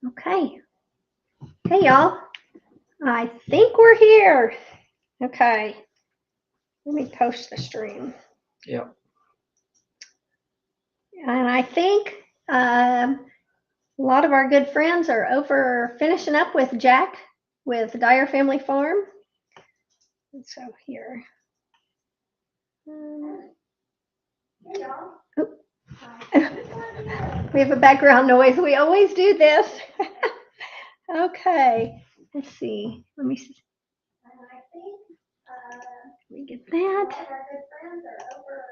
Okay. Hey, y'all. I think we're here. Okay. Let me post the stream. Yep. And I think a lot of our good friends are over finishing up with Jack with Dyer Family Farm. And so here. We have a background noise. We always do this. Okay. Let's see. Let me see. I think let me get that. Our good friends are over.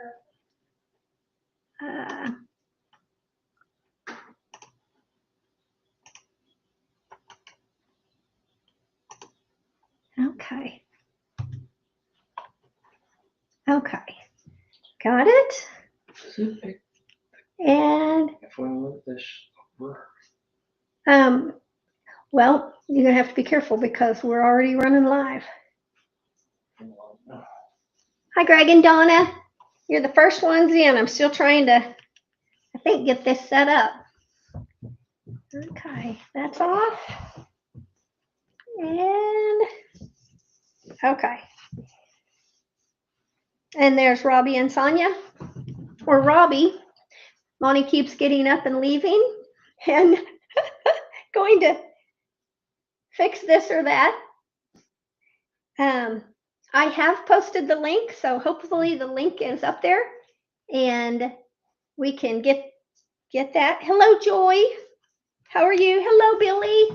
Okay. Okay. Got it. And If we move this over. well, you're gonna have to be careful because we're already running live. Hi, Greg and Donna. You're the first ones in. I'm still trying to, I think, get this set up. Okay, that's off. And okay. And there's Robbie and Sonia. Or Robbie. Monty keeps getting up and leaving and going to fix this or that. I have posted the link, so hopefully the link is up there and we can get that. Hello, Joy. How are you? Hello, Billy.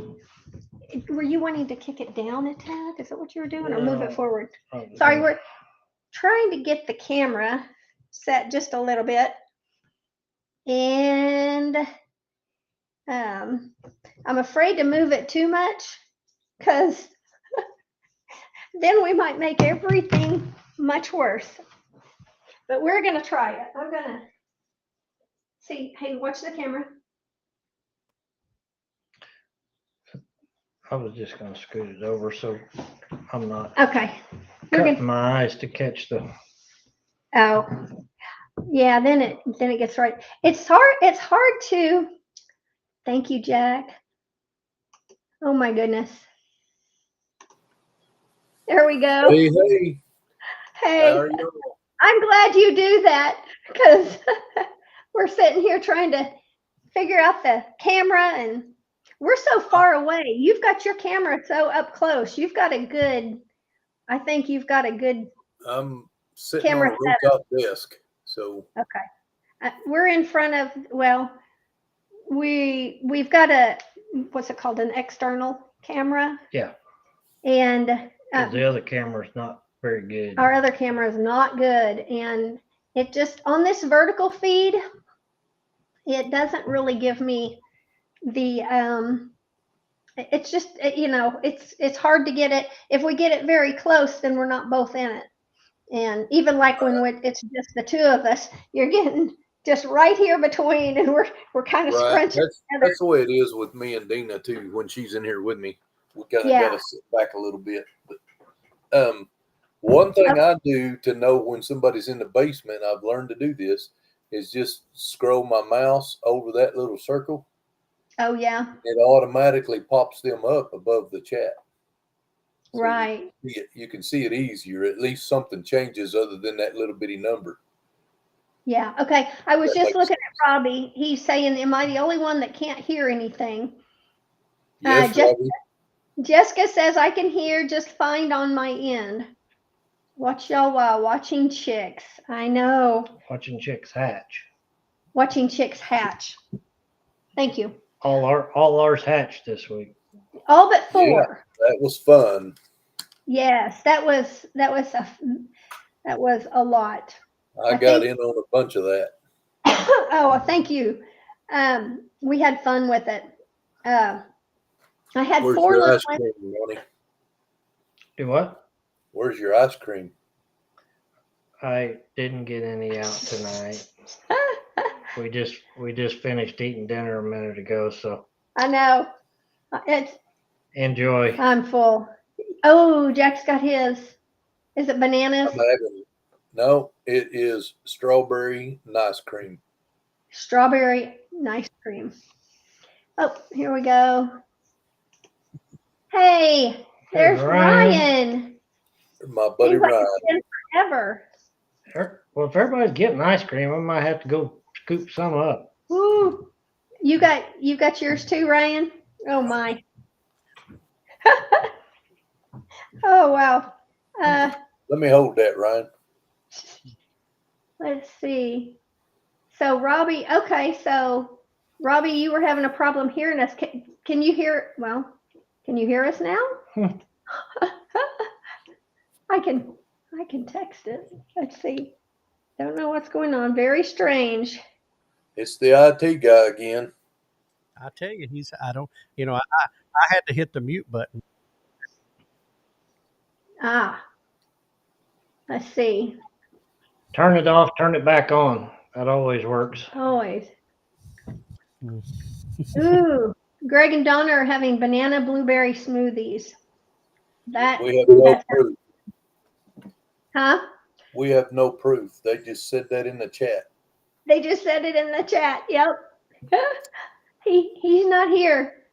Were you wanting to kick it down a tad? Is that what you were doing, or move it forward? Sorry, we're trying to get the camera set just a little bit. And I'm afraid to move it too much because then we might make everything much worse. But we're going to try it. I'm going to see. Hey, watch the camera. I was just going to scoot it over so I'm not cutting my eyes to catch the. Oh, yeah. Then it gets right. It's hard to. Thank you, Jack. Oh my goodness. There we go. Hey. Hey. How are you? I'm glad you do that because we're sitting here trying to figure out the camera and we're so far away. You've got your camera so up close. I think you've got a good I'm sitting camera on a rooftop desk. So okay. We're in front of, well, we've got a, what's it called, an external camera. Yeah. And the other camera's not very good. Our other camera is not good. And it just, on this vertical feed, it doesn't really give me the, it's just, it's hard to get it. If we get it very close, then we're not both in it. And even like when it's just the two of us, you're getting just right here between, and we're kind of scrunching together. That's the way it is with me and Dina too. When she's in here with me, we kind of got to sit back a little bit. But one thing I do to know when somebody's in the basement, I've learned to do this, is just scroll my mouse over that little circle. Oh yeah. It automatically pops them up above the chat. So right. You can see it easier. At least something changes other than that little bitty number. Yeah. Okay. I was just looking at Robbie. He's saying, "Am I the only one that can't hear anything?" Yes, Robbie. Jessica says I can hear just fine on my end. Watch y'all while watching chicks. I know. Watching chicks hatch. Watching chicks hatch. Thank you. All ours hatched this week. All but 4. Yeah, that was fun. Yes, that was a lot. I got in on a bunch of that. Oh, thank you. We had fun with it. I had Where's 4 your little ice cream, Ronnie? Do what? Where's your ice cream? I didn't get any out tonight. We just finished eating dinner a minute ago, so. I know. Enjoy. I'm full. Oh, Jack's got his. Is it bananas? No, it is strawberry nice cream. Strawberry nice cream. Oh, here we go. Hey, there's Ryan. My buddy Seems like Ryan. it's been forever. Well, if everybody's getting ice cream, I might have to go scoop some up. Woo. You got yours too, Ryan? Oh my. Oh wow. Let me hold that, Ryan. Let's see. So Robbie, okay, so Robbie, you were having a problem hearing us. Can you hear? Well, can you hear us now? I can text it. Let's see. Don't know what's going on. Very strange. It's the IT guy again. I tell you, I had to hit the mute button. Let's see. Turn it off, turn it back on. That always works. Always. Ooh, Greg and Donna are having banana blueberry smoothies. We have no proof. Huh? We have no proof. They just said that in the chat. They just said it in the chat. Yep. He's not here.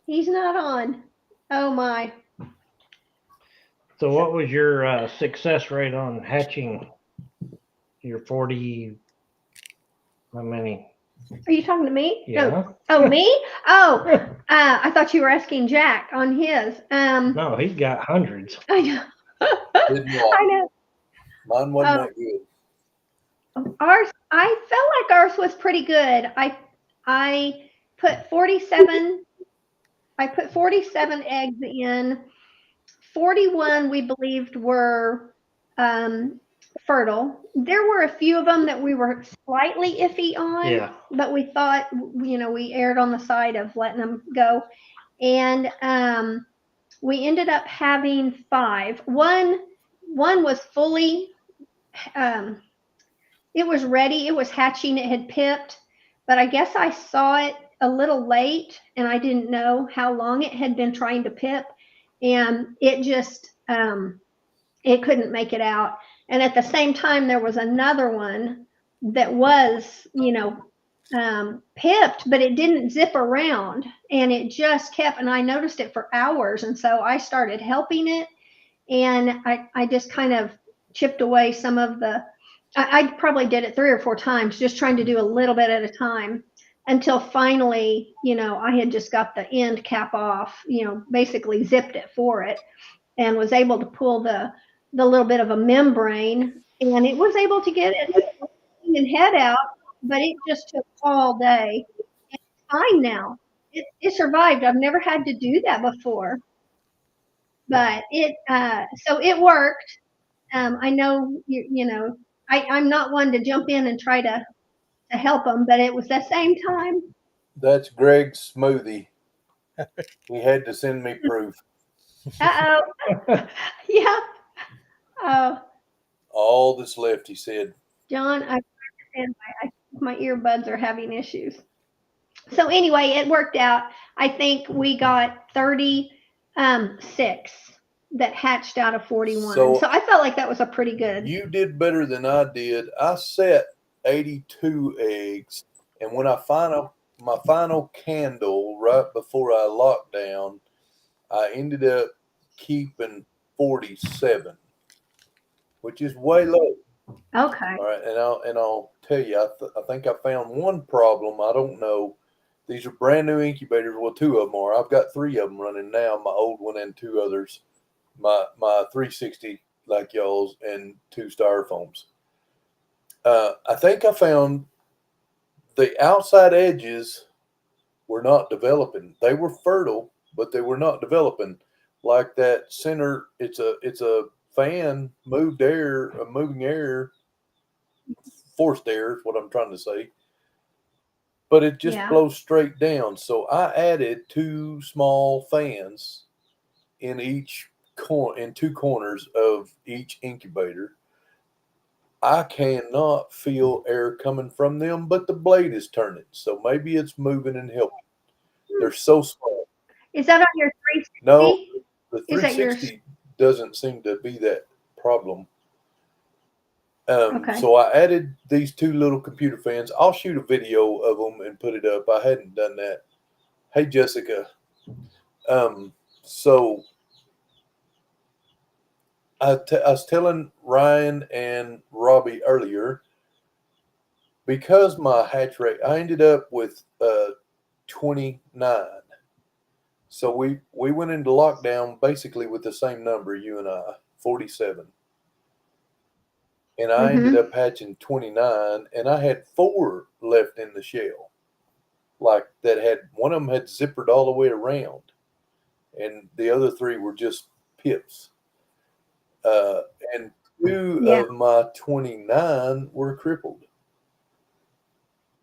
He's not on. Oh my. So what was your success rate on hatching your 40, how many? Are you talking to me? Yeah. No. Oh, me? Oh, I thought you were asking Jack on his. No, he's got hundreds. I know. I know. Mine wasn't that good. Ours, I felt like ours was pretty good. I put 47. I put 47 eggs in. 41 we believed were fertile. There were a few of them that we were slightly iffy on, but we thought, we erred on the side of letting them go. And we ended up having 5. One was fully, it was ready. It was hatching. It had pipped, but I guess I saw it a little late and I didn't know how long it had been trying to pip. And it just, it couldn't make it out. And at the same time, there was another one that was, pipped, but it didn't zip around and it just kept, and I noticed it for hours. And so I started helping it. And I just kind of chipped away some of I probably did it 3 or 4 times, just trying to do a little bit at a time until finally, I had just got the end cap off, basically zipped it for it and was able to pull the little bit of a membrane, and it was able to get it and head out, but it just took all day. It's fine now. It survived. I've never had to do that before, but so it worked. I know I'm not one to jump in and try to help them, but it was the same time. That's Greg's smoothie. He had to send me proof. Uh-oh. Yeah. Oh. All that's left, he said. John, my earbuds are having issues. So anyway, it worked out. I think we got 36 that hatched out of 41. So I felt like that was a pretty good. You did better than I did. I set 82 eggs, and when my final candle right before I locked down, I ended up keeping 47, which is way low. Okay. All right, and I'll tell you, I think I found one problem. I don't know. These are brand new incubators. Well, 2 of them are. I've got 3 of them running now. My old one and 2 others. My 360 like y'all's and 2 styrofoams. I think I found the outside edges were not developing. They were fertile, but they were not developing. Like that center, it's a fan, moving air, forced air is what I'm trying to say. But it just blows straight down. So I added 2 small fans in 2 corners of each incubator. I cannot feel air coming from them, but the blade is turning. So maybe it's moving and helping. They're so small. Is that on your 360? No, the 360 doesn't seem to be that problem. Okay. So I added these 2 little computer fans. I'll shoot a video of them and put it up. I hadn't done that. Hey, Jessica. So I was telling Ryan and Robbie earlier, because my hatch rate, I ended up with 29. So we went into lockdown basically with the same number, you and I, 47. And I ended Mm-hmm. up hatching 29, and I had 4 left in the shell. Like that had one of them had zippered all the way around, and the other 3 were just pips. Uh, and 2 Yeah. of my 29 were crippled,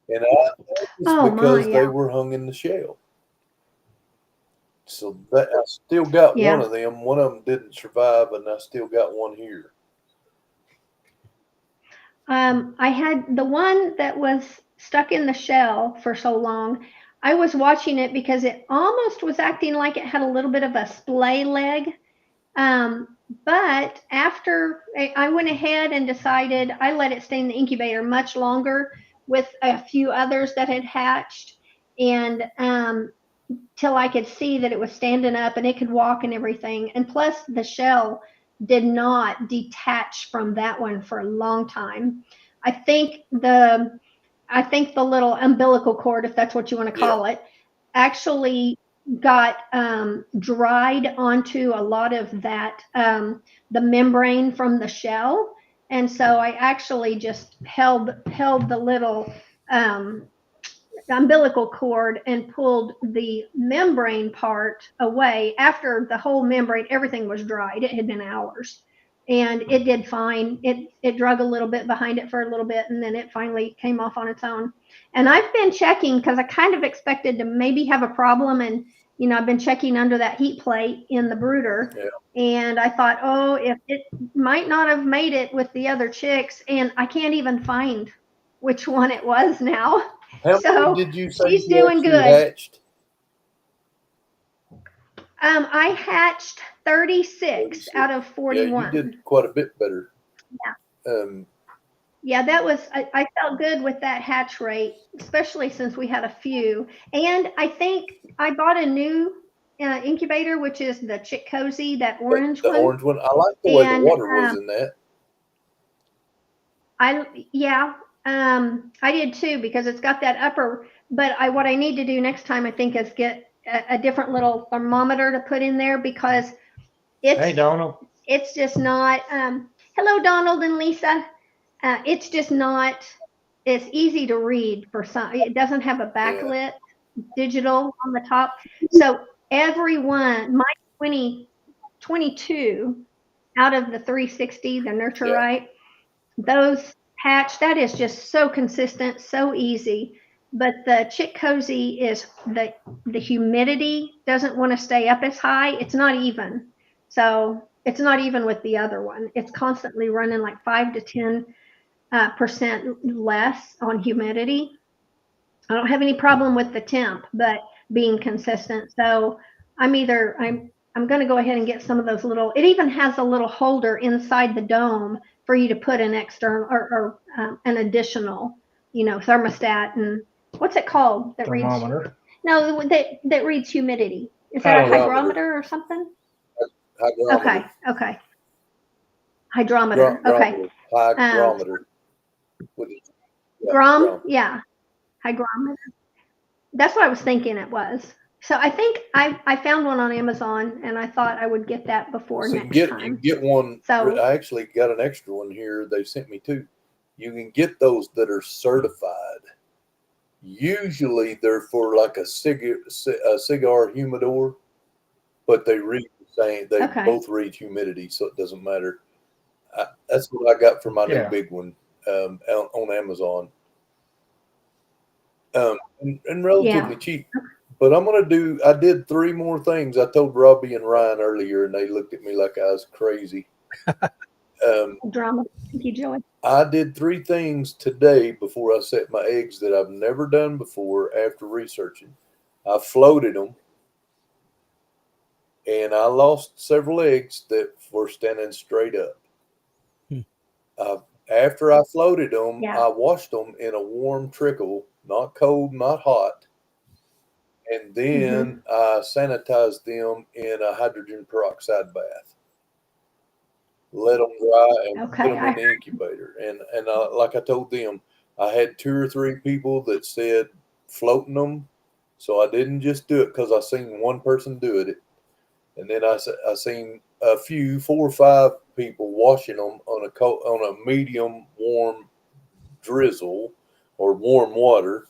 and I it's Oh my, because they yeah. were hung in the shell. So that I still got one Yeah. of them. One of them didn't survive, and I still got one here. I had the one that was stuck in the shell for so long. I was watching it because it almost was acting like it had a little bit of a splay leg. But after I went ahead and decided, I let it stay in the incubator much longer with a few others that had hatched, and till I could see that it was standing up and it could walk and everything. And plus, the shell did not detach from that one for a long time. I think the I think the little umbilical cord, if that's what you want to Yeah. call it, actually got dried onto a lot of that the membrane from the shell, and so I actually just held the little um, umbilical cord and pulled the membrane part away. After the whole membrane, everything was dried. It had been hours, and it did fine. It drug a little bit behind it for a little bit, and then it finally came off on its own. And I've been checking because I kind of expected to maybe have a problem, and I've been checking under that heat plate in the brooder. Yeah. And I thought, oh, if it might not have made it with the other chicks, and I can't even find which one it was now. How many So did you say she's you doing actually good. hatched? I hatched 36 36. out of Yeah, you 41. did quite a bit better. Yeah. Yeah, that was, I felt good with that hatch rate, especially since we had a few. And I think I bought a new incubator, which is the Chick Cozy, that orange The one. orange one, I like the way the And water was in that. yeah, I did too, because it's got that upper, but what I need to do next time, I think, is get a different little thermometer to put in there, because Hey, it's Donald. it's just not hello, Donald and Lisa. It's just not, it's easy to read for some. It doesn't have a Yeah. backlit digital on the top. So everyone, my 22 out of the 360, the nurture Yeah. right, those hatch, that is just so consistent, so easy. But the Chick Cozy is the humidity doesn't want to stay up as high. It's not even. So it's not even with the other one. It's constantly running like 5 to 10% less on humidity. I don't have any problem with the temp, but being consistent. So I'm going to go ahead and get some of those little. It even has a little holder inside the dome for you to put an external or an additional, thermostat, and what's it called that reads? Thermometer. No, that reads humidity. Is that a hygrometer or something? Hygrometer. Okay. Hydrometer. Okay. Hygrometer. Grom. Yeah. Hygrometer. That's what I was thinking it was. So I think I found one on Amazon, and I thought I would get that before So next you time. get one. So I actually got an extra one here. They sent me 2. You can get those that are certified. Usually they're for like a cigar humidor, but they read the same. They okay. both read humidity, so it doesn't matter. That's what I got for my new Yeah. big one on Amazon, and relatively cheap. But I did 3 more things. I told Robbie and Ryan earlier, and they looked at me like I was crazy. Drama. Thank you, Joey. I did 3 things today before I set my eggs that I've never done before after researching. I floated them, and I lost several eggs that were standing straight up. After I floated them, Yeah. I washed them in a warm trickle, not cold, not hot, and then I sanitize them in a hydrogen peroxide bath. Let them dry and put Okay. them in the incubator. And like I told them, I had 2 or 3 people that said floating them, so I didn't just do it because I seen one person doing it, and then I seen a few 4 or 5 people washing them on a medium warm drizzle or warm water,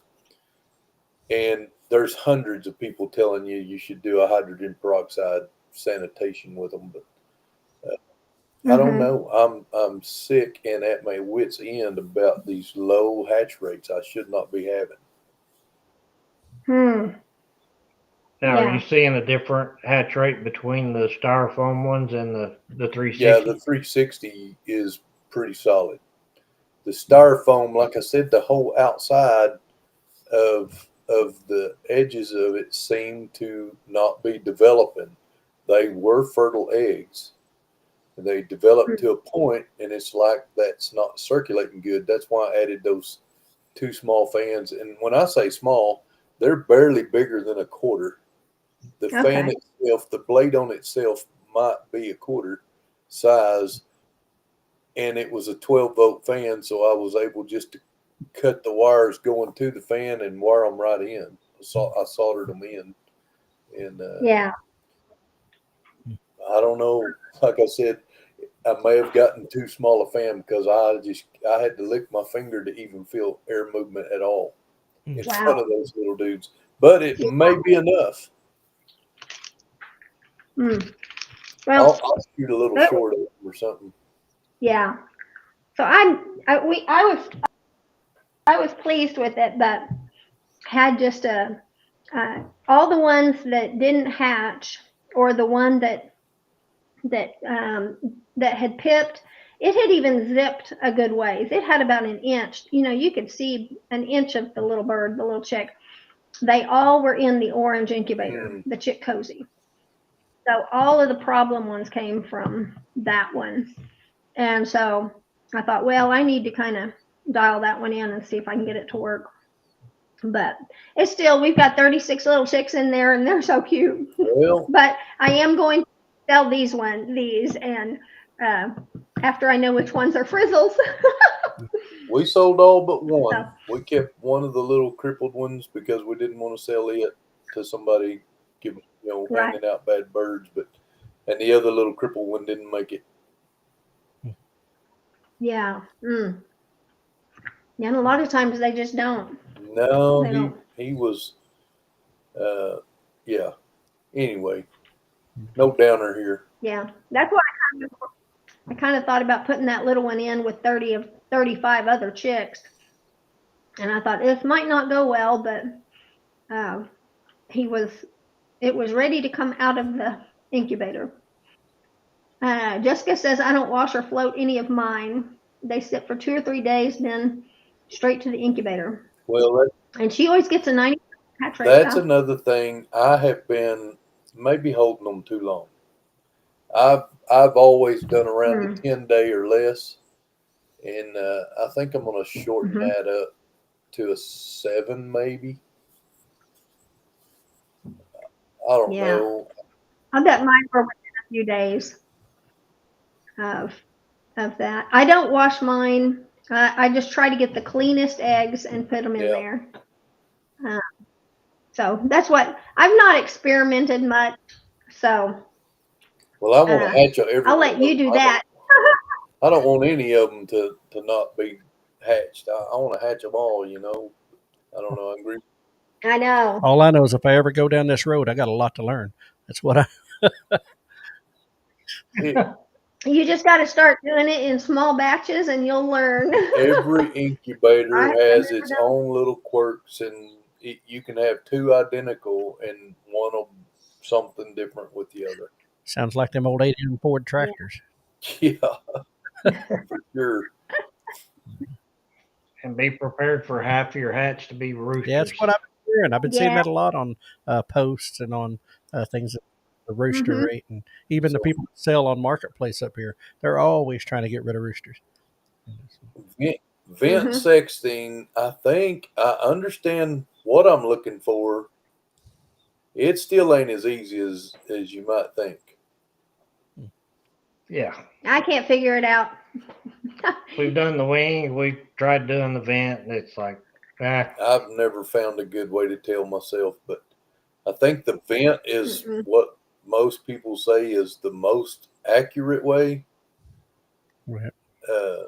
and there's hundreds of people telling you should do a hydrogen peroxide sanitation with them, but I don't know. I'm sick and at my wits' end about these low hatch rates I should not be having. Now, are you Yeah. seeing a different hatch rate between the styrofoam ones and the Yeah, 360? the 360 is pretty solid. The styrofoam, like I said, the whole outside of the edges of it seem to not be developing. They were fertile eggs. They developed to a point, and it's like that's not circulating good. That's why I added those 2 small fans. And when I say small, they're barely bigger than a quarter. The fan Okay. itself, the blade on itself, might be a quarter size, and it was a 12-volt fan, so I was able just to cut the wires going to the fan and wire them right in. So I soldered them in, and Yeah. I don't know. Like I said, I may have gotten too small a fan because I had to lick my finger to even feel air movement at all in front Wow. of those little dudes. But it may be enough. Mm. Well, I'll shoot a little that, short of them or something. yeah. So I was pleased with it, but had just all the ones that didn't hatch, or the one that had pipped. It had even zipped a good ways. It had about an inch. You could see an inch of the little bird, the little chick. They all were in the orange incubator, the chick cozy. So all of the problem ones came from that one. And so I thought, well, I need to kind of dial that one in and see if I can get it to work. But it's still, we've got 36 little chicks in there, and they're so cute. Well, But I am going to sell these, and after I know which ones are frizzles. we sold all but So, one. We kept one of the little crippled ones because we didn't want to sell it to somebody right. handing out bad birds. And the other little crippled one didn't make it. Yeah. And a lot of times they just don't. No, They don't. he was, yeah. Anyway, no downer here. Yeah. That's why I kind of thought about putting that little one in with 30 of 35 other chicks. And I thought this might not go well, but uh, it was ready to come out of the incubator. Jessica says, I don't wash or float any of mine. They sit for 2 or 3 days, then straight to the incubator. Well, And she always gets a 90% hatch rate. that's another thing. I have been maybe holding them too long. I've always done around the 10-day or less, and I think I'm going to shorten that up to a 7, maybe. I don't know. I bet mine were within a few days of that. I don't wash mine. I just try to get the cleanest eggs and put them in there. So that's what I've not experimented much. So, Well, I want to hatch every. I'll let you do that. I don't want any of them to not be hatched. I want to hatch them all. I don't know. I agree. I know. All I know is if I ever go down this road, I got a lot to learn. That's what You just got to start doing it in small batches, and you'll learn. Every incubator has its own little quirks, and you can have 2 identical, and one of something different with the other. sounds like them old 80 Ford tractors. Yeah, for sure. And be prepared for half your hatch to be roosters. Yeah, that's what I've been hearing. I've been seeing that a lot on posts and on things, the rooster rate, and even the people that sell on Marketplace up here, they're always trying to get rid of roosters. Vent sexting, I think I understand what I'm looking for, it still ain't as easy as you might think. Yeah. I can't figure it out. We've done the wing. We tried doing the vent. And it's like, I've never found a good way to tell myself, but I think the vent is Mm-mm. what most people say is the most accurate way. Right. Who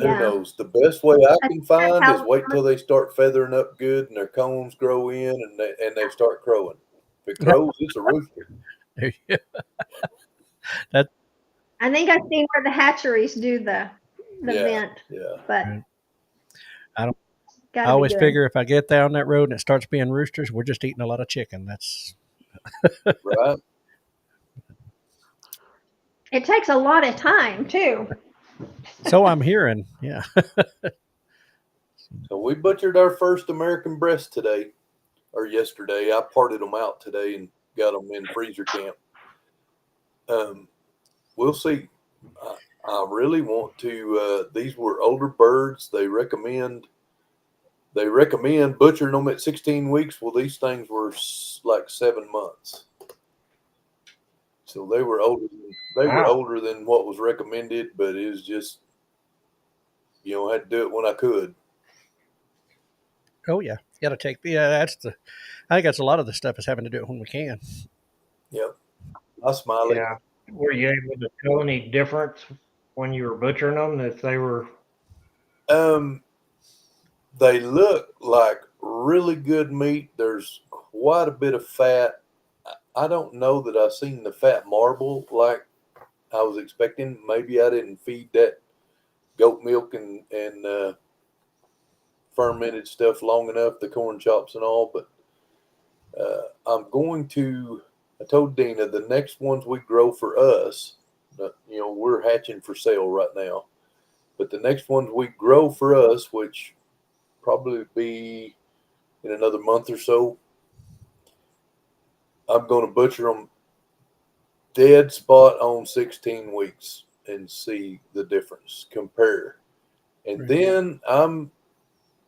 Yeah. knows? The best way I can find how- is wait till they start feathering up good and their cones grow in and they start crowing. If it crows, it's a rooster. There you go. I think I've seen where the hatcheries do the Yeah, vent, yeah. but Right. I gotta always be good. figure if I get down that road and it starts being roosters, we're just eating a lot of chicken. That's Right. It takes a lot of time too. so I'm hearing. Yeah. So we butchered our first American breast today or yesterday. I parted them out today and got them in freezer camp. We'll see. I really want to. These were older birds. They recommend butchering them at 16 weeks. Well, these things were like 7 months, so they were older. They were wow. older than what was recommended, but it was just I had to do it when I could. Oh yeah. You got to take. Yeah. I think that's a lot of the stuff is having to do it when we can. Yep. I smiley. Yeah. Were you able to tell any difference when you were butchering them if they were? They look like really good meat. There's quite a bit of fat. I don't know that I've seen the fat marble like I was expecting. Maybe I didn't feed that goat milk and fermented stuff long enough, the corn chops and all. But I'm going to. I told Dina the next ones we grow for us. We're hatching for sale right now, but the next ones we grow for us, which probably be in another month or so, I'm going to butcher them dead spot on 16 weeks and see the difference, compare. And Right. then I'm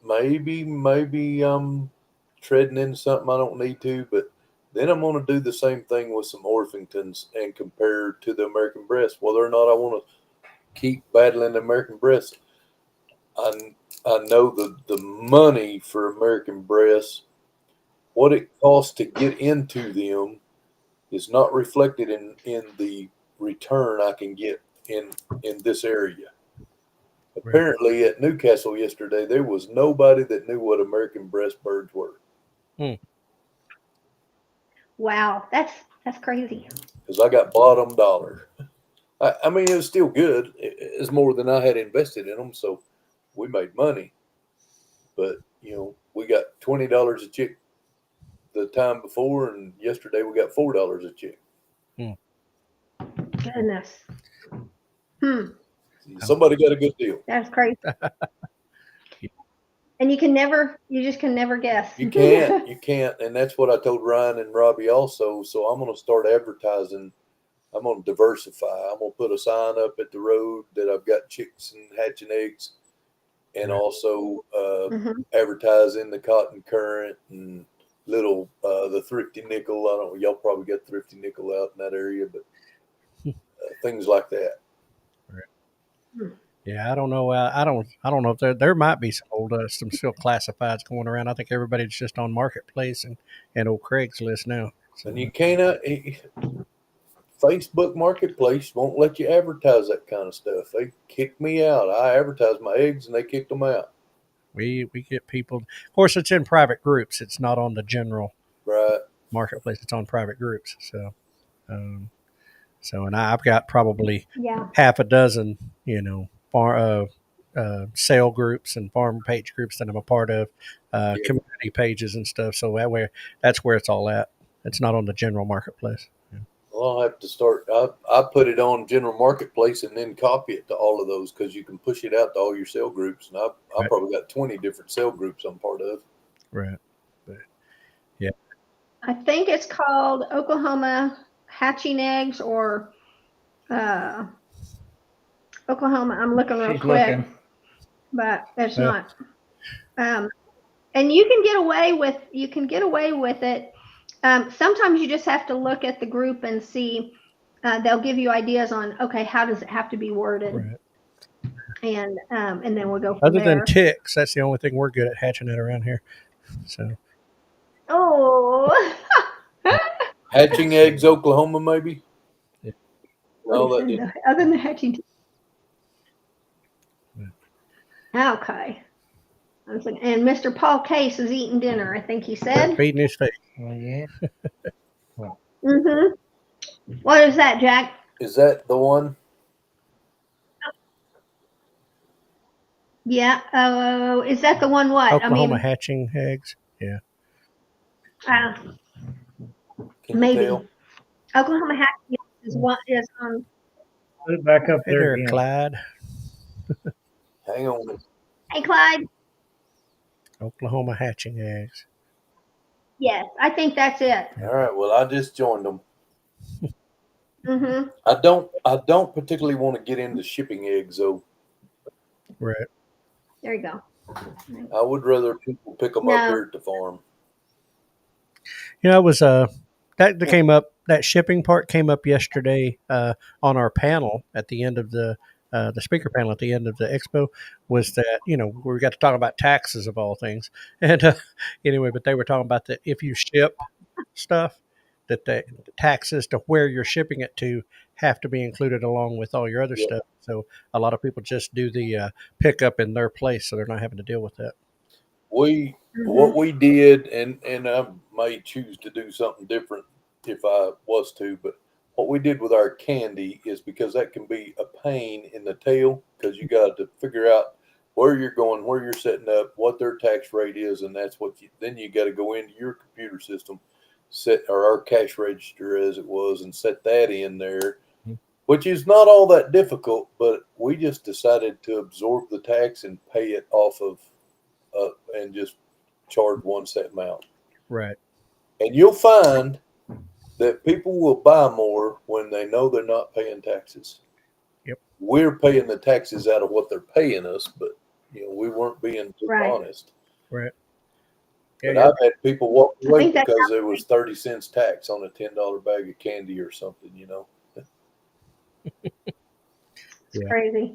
maybe I'm treading into something I don't need to, but then I'm going to do the same thing with some Orpingtons and compare to the American breast, whether or not I want to keep battling the American breast. I know the money for American breasts, what it costs to get into them is not reflected in the return I can get in this area. Right. Apparently, at Newcastle yesterday, there was nobody that knew what American breast birds were. Wow, that's crazy. Because I got bottom dollar. I mean, it was still good. It's more than I had invested in them, so we made money. But we got $20 a chick the time before, and yesterday we got $4 a chick. Goodness. Somebody got a good deal. That's crazy. And you just can never guess. You can't, and that's what I told Ryan and Robbie also. So I'm going to start advertising. I'm going to diversify. I'm going to put a sign up at the road that I've got chicks and hatching eggs, and also advertise in the Cotton Current and little the Thrifty Nickel. I don't know, y'all probably got Thrifty Nickel out in that area, but things like that. Yeah, I don't know. I don't know if there might be some old some still classifieds going around. I think everybody's just on Marketplace and old Craigslist now. So. And you can't. Facebook Marketplace won't let you advertise that kind of stuff. They kicked me out. I advertised my eggs and they kicked them out. We get people. Of course, it's in private groups. It's not on the general marketplace. It's on private groups. So, and I've got probably half a dozen, sale groups and farm page groups that I'm a part of, community pages and stuff. So that's where it's all at. It's not on the general marketplace. Yeah. Well, I'll have to start. I put it on general marketplace and then copy it to all of those because you can push it out to all your sale groups. And I probably got 20 different sale groups I'm part of. Right. But, yeah. I think it's called Oklahoma Hatching Eggs or Oklahoma. I'm looking real quick, but it's not. And you can get away with it sometimes you just have to look at the group and see. They'll give you ideas on, okay, how does it have to be worded, Right. and then we'll go from Other than there. ticks, that's the only thing we're good at hatching it around here. So Oh, Hatching eggs, Oklahoma, maybe. Yeah. No, what that is didn't. other than hatching? Yeah. Okay. I was like, and Mr. Paul Case is eating dinner, I think he said. feeding his face. Well, yeah. Mm-hmm. What is that, Jack? Is that the one? Yeah. Oh, is that the one? What? Oklahoma hatching eggs. Yeah. Uh, Can you maybe tell? Oklahoma Hatch is one is on. Put it back up Hey there there, again. Clyde. Hang on. Hey, Clyde. Oklahoma hatching eggs. Yes, I think that's it. All right. Well, I just joined them. Mm-hmm. I don't particularly want to get into shipping eggs, though. Right. There you go. I would rather people pick them up No. here at the farm. You know, it was that came up. That shipping part came up yesterday on our panel at the end of the speaker panel at the end of the expo. Was that we got to talk about taxes of all things, and anyway, but they were talking about that if you ship stuff, that the taxes to where you're shipping it to have to be included along with all your other Yeah. stuff. So a lot of people just do the pickup in their place, so they're not having to deal with that. What we did, and I may choose to do something different if I was to, but what we did with our candy is because that can be a pain in the tail because you got to figure out where you're going, where you're setting up, what their tax rate is, and that's what then you got to go into your computer system, set or our cash register as it was, and set that in there, which is not all that difficult. But we just decided to absorb the tax and pay it off of, and just charge one set amount. Right. And you'll find that people will buy more when they know they're not paying taxes. Yep. We're paying the taxes out of what they're paying us, but we weren't being honest. Right. But I've had people walk away think that's because there was 30 cents tax on a $10 bag of candy or something, It's crazy.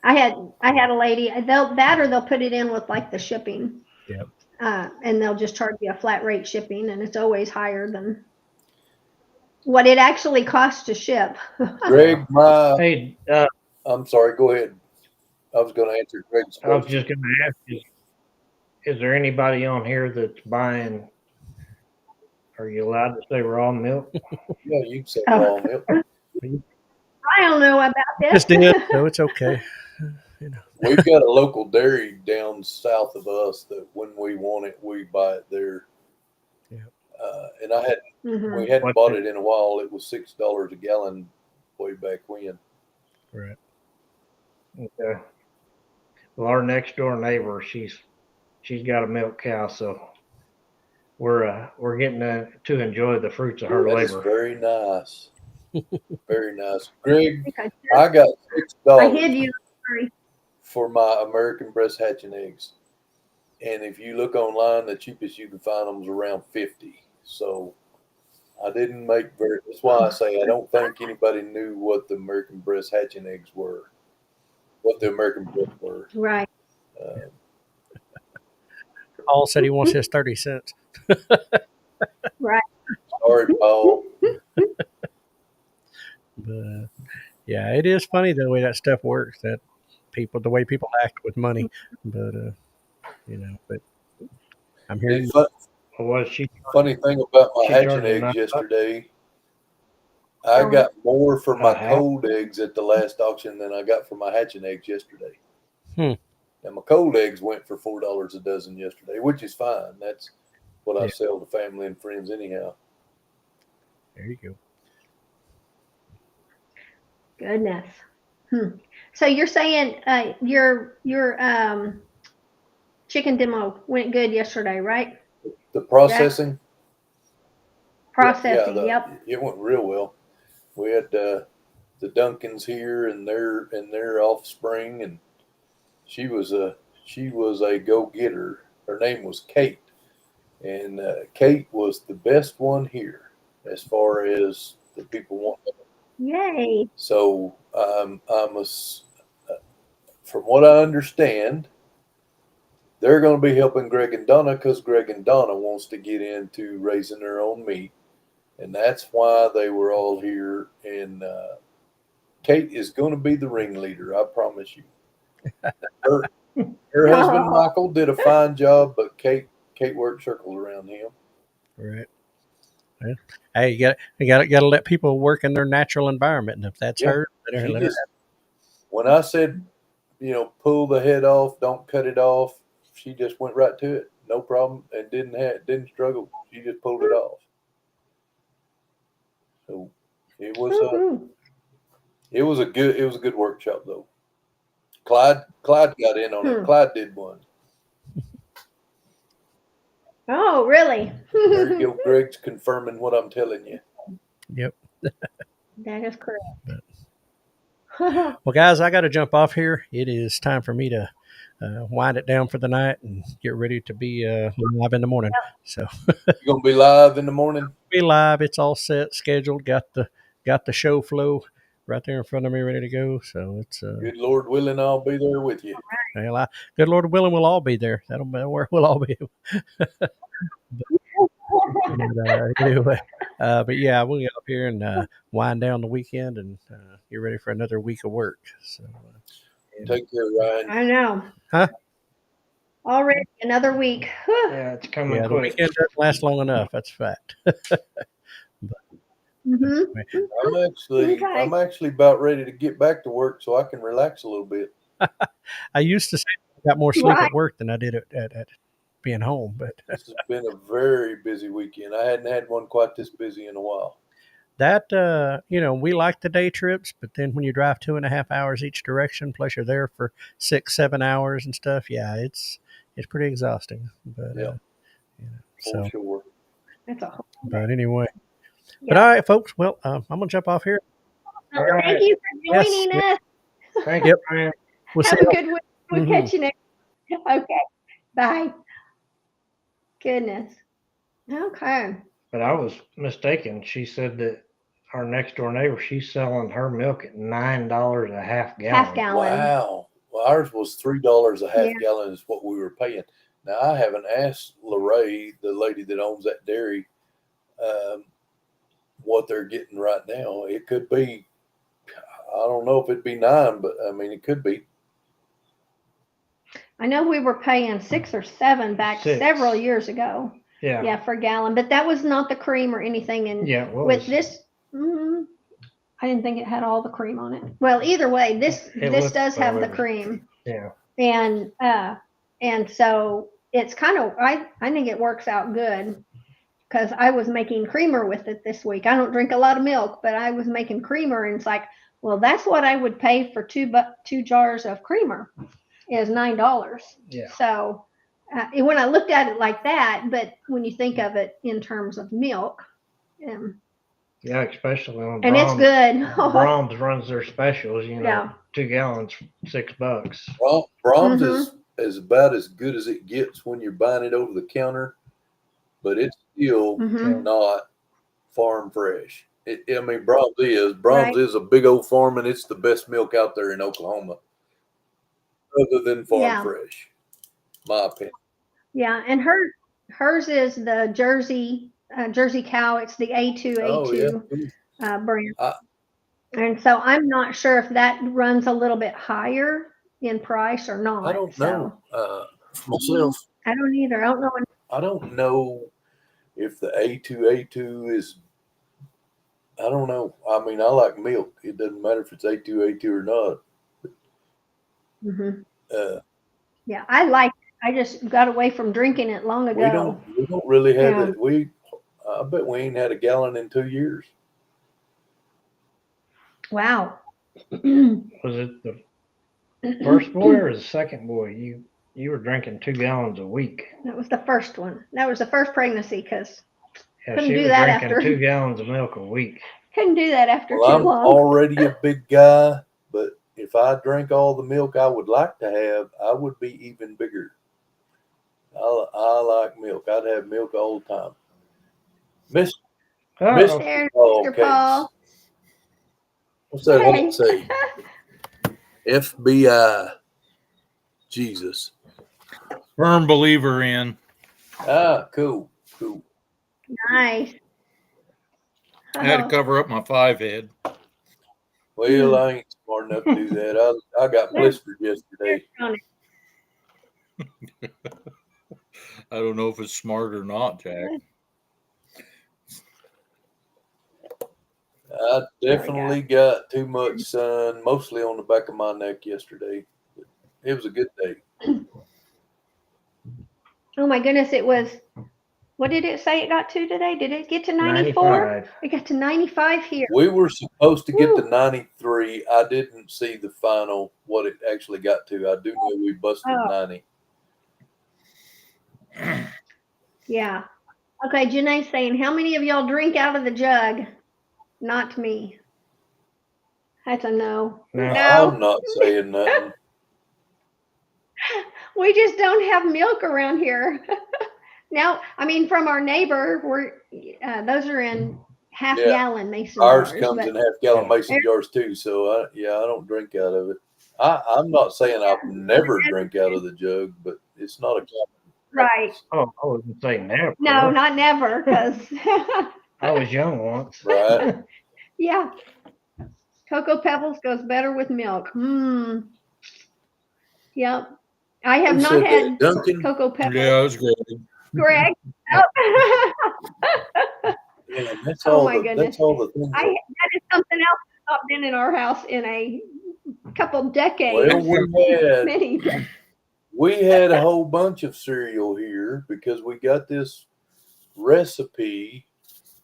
I had a lady. They'll put it in with like the shipping. Yep. And they'll just charge you a flat rate shipping, and it's always higher than what it actually costs to ship. Greg, Hey, I'm sorry, go ahead. I was going to answer Greg's I was question. just going to ask you, is there anybody on here that's buying? Are you allowed to say raw milk? Yeah, you can say raw milk. I don't know about this. Just did, so it's okay. We've got a local dairy down south of us that when we want it, we buy it there. Yeah. And we hadn't bought it in a while. It was $6 a gallon way back when. Right. Okay. Well, our next door neighbor, she's got a milk cow, so we're getting to enjoy the fruits of her That labor. is very nice. Very nice. Greg, I I got hid $6 you. Sorry. for my American breast hatching eggs. And if you look online, the cheapest you can find them is around 50. So I didn't make very. That's why I say I don't think anybody knew what the American breast hatching eggs were, what the American breast were. Right. Paul said he wants his 30 cents. Right. Sorry, Paul. But yeah, it is funny the way that stuff works. That the way people act with money. But but I'm hearing. Funny thing about my hatching eggs yesterday, I got more for my cold eggs at the last auction than I got for my hatching eggs yesterday. And my cold eggs went for $4 a dozen yesterday, which is fine. That's what I sell to family and friends anyhow. There you go. Goodness. So you're saying your chicken demo went good yesterday, right? The processing? Processing, yep. It went real well. We had the Duncans here and their offspring, and she was a go-getter. Her name was Kate, And Kate was the best one here as far as the people want. Yay. So from what I understand, they're going to be helping Greg and Donna because Greg and Donna wants to get into raising their own meat, and that's why they were all here. And Kate is going to be the ringleader, I promise you. Her husband Oh. Michael did a fine job, but Kate worked circles around him. Right. Yeah. Hey, you got to let people work in their natural environment, and if that's Yeah. her, let her. When I said, pull the head off, don't cut it off, she just went right to it, no problem, and didn't struggle. She just pulled it off. So it was a good workshop though. Clyde got in on it. Clyde did one. Oh, really? There you go. Greg's confirming what I'm telling you. Yep. That is correct. Well, guys, I got to jump off here. It is time for me to wind it down for the night and get ready to be live in the morning. So you gonna be live in the morning? Be live. It's all set, scheduled. Got the show flow right there in front of me, ready to go. So it's good Lord willing, I'll be there with you. Well, good Lord willing, we'll all be there. That'll matter where we'll all be. Anyway, but yeah, we'll get up here and wind down the weekend and get ready for another week of work. So take care, Ryan. I know. Huh? Already another week. Yeah, it's coming quick. The weekend doesn't last long enough. That's a fact. I'm actually about ready to get back to work so I can relax a little bit. I used to say I got more sleep at work than I did at being home, but this has been a very busy weekend. I hadn't had one quite this busy in a while. That we like the day trips, but then when you drive 2.5 hours each direction, plus you're there for 6-7 hours and stuff, yeah, it's pretty exhausting. But for sure. That's a whole but anyway. Yeah. But all right, folks. Well, I'm gonna jump off here. Thank you for joining us. Thank you. We'll Have a good week. We'll catch you next. Okay. Bye. Goodness. Okay. But I was mistaken. She said that our next door neighbor, she's selling her milk at $9 a half gallon. Half gallon. Wow. Well, ours was $3 a half gallon is what we were paying. Now I haven't asked Lorraine, the lady that owns that dairy, what they're getting right now. It could be, I don't know if it'd be 9, but I mean it could be. I know we were paying 6 or 7 back several years ago. Yeah, for a gallon, but that was not the cream or anything. And with this, I didn't think it had all the cream on it. Well, either way, this does have the cream. Yeah. And so it's kind of, I think it works out good because I was making creamer with it this week. I don't drink a lot of milk, but I was making creamer, and it's like, well, that's what I would pay for two jars of creamer is $9. Yeah. So when I looked at it like that, but when you think of it in terms of milk, yeah, especially when and it's good. Brahms runs their specials, 2 gallons, $6. Well, Brahms is about as good as it gets when you're buying it over the counter, but it's still not farm fresh. Brahms is a big old farm, and it's the best milk out there in Oklahoma, other than farm fresh. My opinion. Yeah, and hers is the Jersey cow. It's the A2 brand. And so I'm not sure if that runs a little bit higher in price or not. I don't know myself. I don't either. I don't know if the A2 is. I don't know. I mean, I like milk. It doesn't matter if it's A2 or not. Yeah, I like it. I just got away from drinking it long ago. We don't really have it. I bet we ain't had a gallon in 2 years. Wow. Was it the first boy or the second boy? You were drinking 2 gallons a week. That was the first one. That was the first pregnancy because couldn't do that after 2 gallons of milk a week. Couldn't do that after too I'm long. already a big guy, but if I drank all the milk I would like to have, I would be even bigger. I like milk. I'd have milk all the time. Miss Uh-oh. There's Paul Mr. Case. Paul. What's that Hey. hat say? FBI. Jesus. Firm believer in. Ah, cool. Nice. I had to Oh, cover up my 5 head. Well, I ain't smart enough to do that. I got blistered yesterday. I don't know if it's smart or not, Jack. I definitely got too much sun, mostly on the back of my neck yesterday. It was a good day. Oh my goodness, it was, what did it say it got to today? Did it get to 94? 95. It got to 95 here. We were supposed to get to Woo. 93. I didn't see the final, what it actually got to. I do know we busted Oh. 90. Yeah. Okay, Janae's saying, how many of y'all drink out of the jug? Not me. That's a no. No. I'm not saying nothing. We just don't have milk around here. Now, I mean, from our neighbor, those are in half-gallon mason Ours jars. comes But in half-gallon mason jars too, so I don't drink out of it. I'm not saying I've never drank out of the jug, but it's not a common right. practice. Oh, I wouldn't say never. No, not never, because I was young once. Right. yeah, Cocoa Pebbles goes better with milk. Yep. I have Who not said had that? Duncan? Cocoa Pebbles. Yeah, it was great. Greg. Oh. Yeah, that's Oh all my the goodness. that's all the things. That is something else that's not been in our house in a couple decades. Well, Many. we had a whole bunch of cereal here because we got this recipe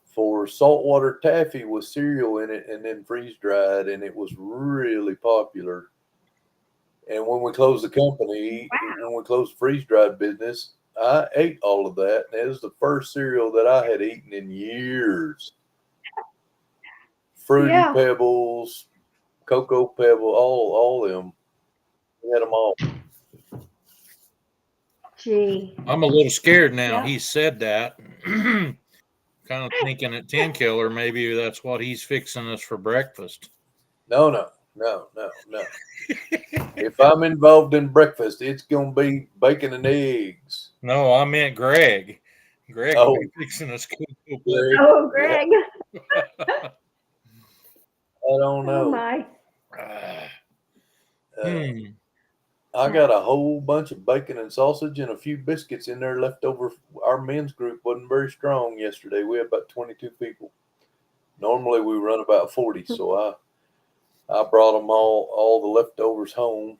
for saltwater taffy with cereal in it and then freeze dried, and it was really popular. And when we closed the company, when we closed the freeze dried business, I ate all of that, and it was the first cereal that I had eaten in years. Fruity Pebbles, Cocoa Pebble, all of them. We had them all. Gee. I'm a little scared now. Yeah. He said that. Kind of thinking at 10 killer, maybe that's what he's fixing us for breakfast. No. If I'm involved in breakfast, it's going to be bacon and eggs. No, I meant Greg. Greg will be fixing us cocoa. Greg. Oh, Greg. I don't know. Oh, my. I got a whole bunch of bacon and sausage and a few biscuits in there left over. Our men's group wasn't very strong yesterday. We had about 22 people. Normally we run about 40, so I brought them all the leftovers home.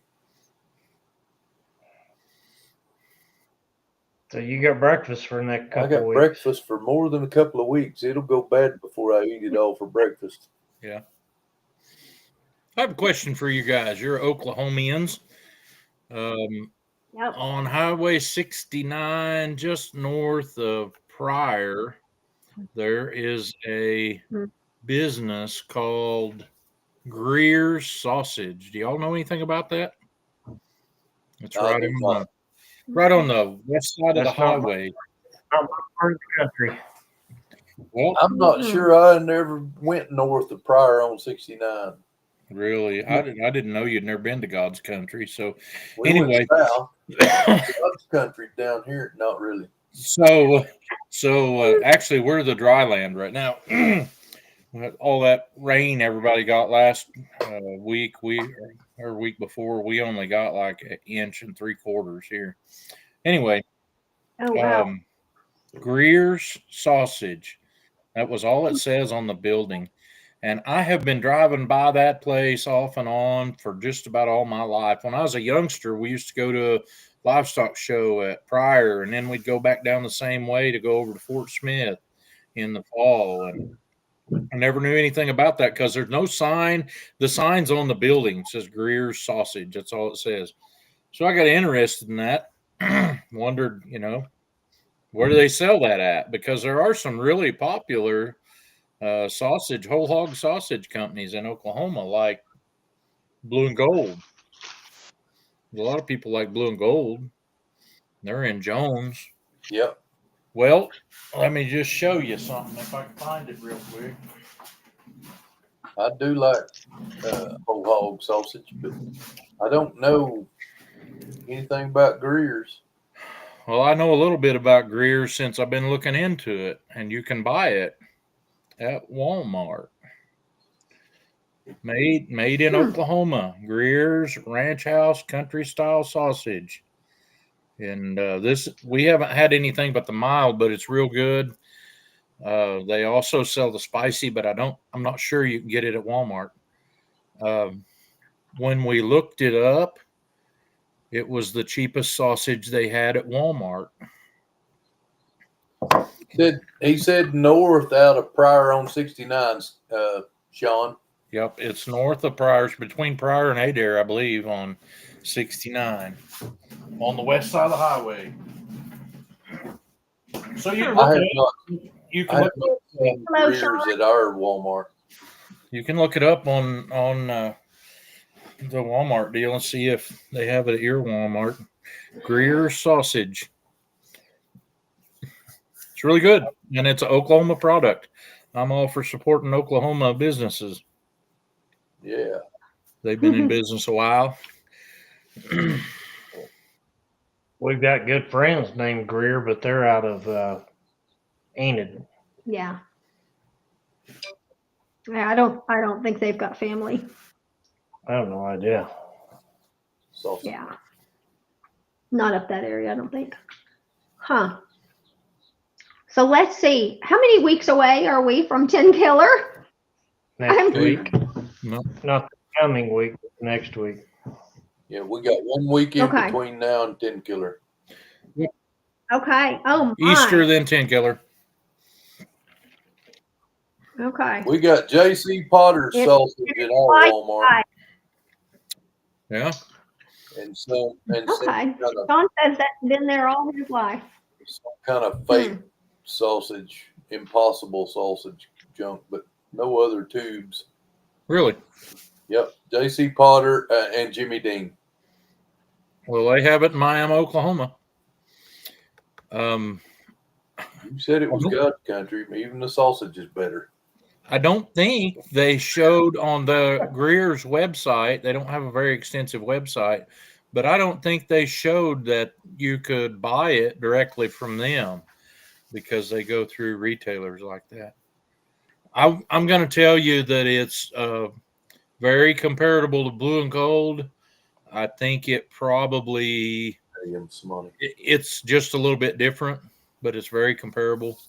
So you got breakfast for the next couple I got of weeks. breakfast for more than a couple of weeks. It'll go bad before I eat it all for breakfast. Yeah. I have a question for you guys. You're Oklahomians. On Highway 69, just north of Pryor, there is a business called Greer's Sausage. Do y'all know anything about that? It's right on the west side of the highway. Not my part of the country. Well, I'm not sure I never went north of Pryor on 69. Really? I didn't know you'd never been to God's country. So We anyway, went south. God's country down here, not really. So actually we're the dry land right now. All that rain everybody got last week, week before, we only got like 1 3/4 inches here. Anyway, Greer's Sausage. That was all it says on the building. And I have been driving by that place off and on for just about all my life. When I was a youngster, we used to go to a livestock show at Pryor, and then we'd go back down the same way to go over to Fort Smith in the fall. And I never knew anything about that because there's no sign. The sign's on the building. It says Greer's Sausage. That's all it says. So I got interested in that. Wondered, where do they sell that at? Because there are some really popular whole hog sausage companies in Oklahoma, like Blue and Gold. A lot of people like Blue and Gold. They're in Jones. Yep. Well, let me just show you something if I can find it real quick. I do like whole hog sausage, but I don't know anything about Greer's. Well, I know a little bit about Greer's since I've been looking into it, and you can buy it at Walmart. Made in Oklahoma. Greer's Ranch House Country Style Sausage. And this, we haven't had anything but the mild, but it's real good. They also sell the spicy, but I'm not sure you can get it at Walmart. When we looked it up, it was the cheapest sausage they had at Walmart. He said north out of Pryor on 69, Sean. Yep, it's north of Pryor's, between Pryor and Adair, I believe, on 69, on the west side of the highway. So you can I look have it not. up. You I can have look, not seen Hello, Greer's Sean. at our Walmart. you can look it up on the Walmart deal and see if they have it at your Walmart. Greer's sausage. It's really good, and it's an Oklahoma product. I'm all for supporting Oklahoma businesses. Yeah. They've been in business a while. We've got good friends named Greer, but they're out of Enid. Yeah. Yeah, I don't think they've got family. I have no idea. Sausage. Yeah. Not up that area, I don't think. Huh. So let's see. How many weeks away are we from 10 Killer? Next week. No. Not the coming week, but next week. Yeah, we got 1 week in Okay. between now and 10 Killer. Okay. Oh my. Easter, then 10 Killer. Okay. We got J.C. Potter's It's sausage at our like Walmart, Yeah. and some Okay. kind Don says that's been there all his life. of fake sausage, impossible sausage junk, but no other tubes. Really? Yep, J.C. Potter and Jimmy Dean. Well, they have it in Miami, Oklahoma. You said it was God's country. Even the sausage is better. I don't think they showed on the Greer's website. They don't have a very extensive website, but I don't think they showed that you could buy it directly from them because they go through retailers like that. I'm going to tell you that it's very comparable to Blue and Gold. I think it probably Ayam Cemani. it's just a little bit different, but it's very comparable.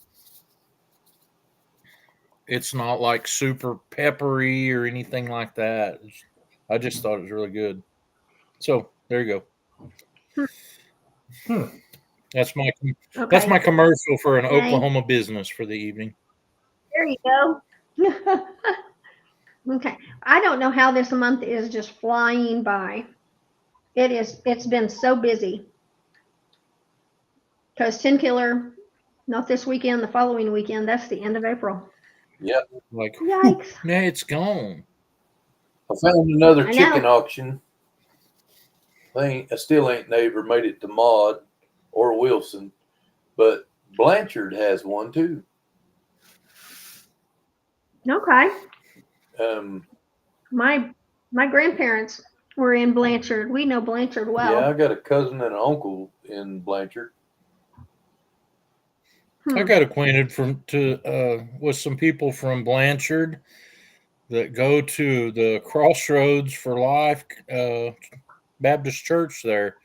It's not like super peppery or anything like that. I just thought it was really good. So there you go. That's my commercial for an Oklahoma business for the evening. There you go. Okay. I don't know how this month is just flying by. It's been so busy. Because 10 Killer, not this weekend, the following weekend, that's the end of April. Yep. Like, Yikes. now it's gone. I found another I chicken know. auction. I still ain't never made it to Maud or Wilson, but Blanchard has one too. Okay. Yeah, My grandparents were in Blanchard. We know Blanchard well. I got a cousin and an uncle in Blanchard. I got acquainted with some people from Blanchard that go to the Crossroads for Life Baptist Church there,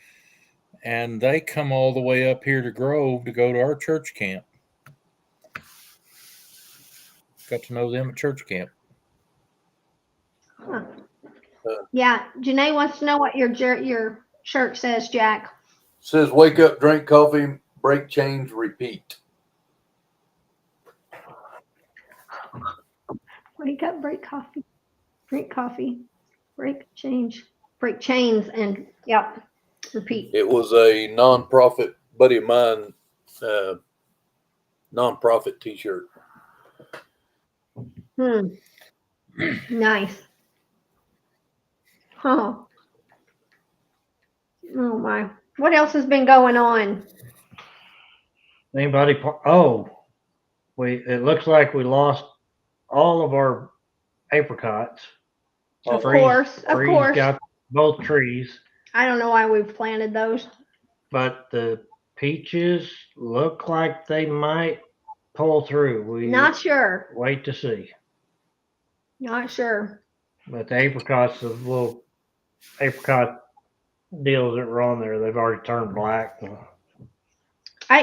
and they come all the way up here to Grove to go to our church camp. Got to know them at church camp. Huh. Yeah, Janae wants to know what your shirt says, Jack. Says wake up, drink coffee, break chains, repeat. Wake up, break coffee, drink coffee, break chains, and yep, repeat. It was a nonprofit buddy of mine, nonprofit T-shirt. Nice. Oh. Oh my. What else has been going on? Anybody? It looks like we lost all of our apricots. Of Freeze course. got both trees, I don't know why we've planted those. but the peaches look like they might pull through. We Not sure. wait to see. Not sure. But the apricots, the little apricot deals that were on there, they've already turned black.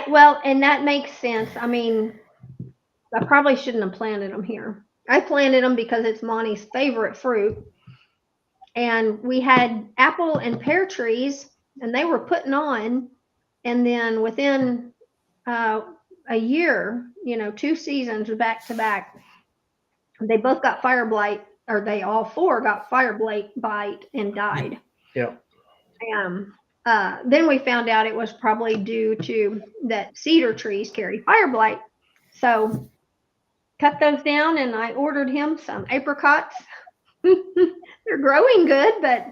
Well, and that makes sense. I mean, I probably shouldn't have planted them here. I planted them because it's Monty's favorite fruit. And we had apple and pear trees, and they were putting on. And then within a year, 2 seasons back to back, they both got fire blight, or they all 4 got fire bite and died. Yep. Then we found out it was probably due to that cedar trees carry fire blight. So cut those down, and I ordered him some apricots. They're growing good, but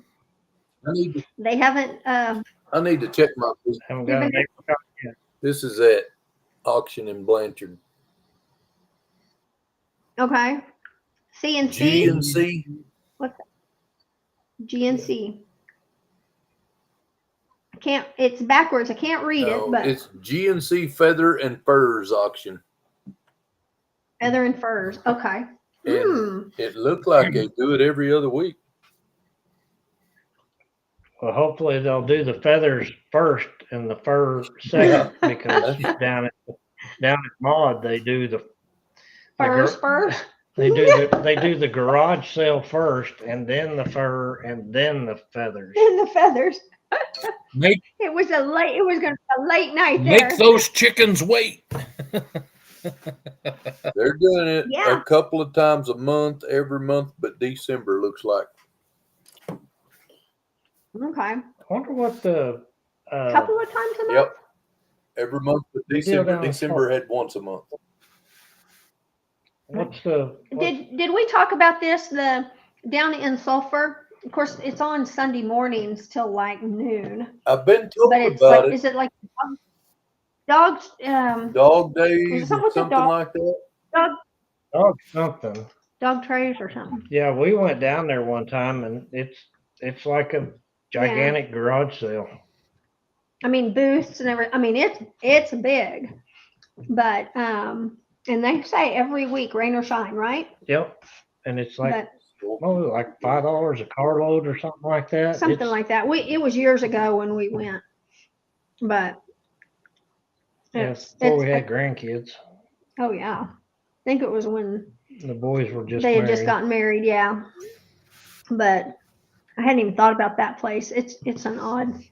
they haven't. I need to check my. Haven't got an apricot yet. This is at auction in Blanchard. Okay. CNC. GNC. What's that? GNC. I can't. It's backwards. I can't read it, but it's GNC Feather and Furs auction. Feather and Furs. Okay. And it looked like they do it every other week. Well, hopefully they'll do the feathers first and the fur second, because down at Maud they do the Furs first. They do the garage sale first, and then the fur, and then the feathers. Then the feathers. Make It was going to be a late night there. make those chickens wait. They're doing it a couple of times a month, every month, but December looks like. Okay. I wonder what the Couple of times a month. Yep. Every month, but December had once a month. Did we talk about this? The down in Sulphur, of course, it's on Sunday mornings till like noon. I've been told But it's about like, it. is it like dogs? Dog days, or something like that. Dog something. Dog trays or something. Yeah, we went down there one time, and it's like a gigantic garage sale. I mean, booths and everything. I mean, it's big, but and they say every week, rain or shine, right? Yep. And it's like like $5 a carload or something like that. Something like that. It was years ago when we went, but before we had grandkids. Oh yeah, I think it was when the boys were just they had just gotten married. Yeah, but I hadn't even thought about that place. It's an odd.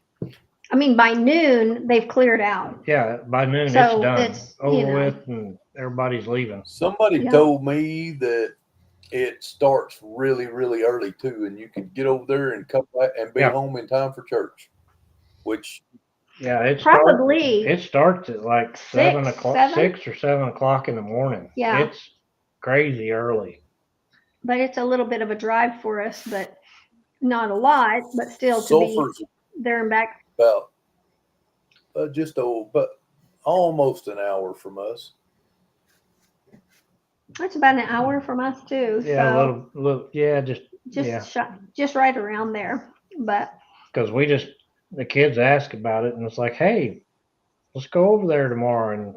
I mean, by noon they've cleared out. Yeah, by noon So it's done, over with, and everybody's leaving. Somebody told me that it starts really, really early too, and you can get over there and come back and be home in time for church. Which it probably starts at like 7 o'clock, 6 or 7 o'clock in the morning. Yeah, it's crazy early. But it's a little bit of a drive for us, but not a lot, but still to be there and back. About but almost an hour from us. That's about an hour from us too. Yeah, so a little, just right around there. But because the kids ask about it, and it's like, hey, let's go over there tomorrow, and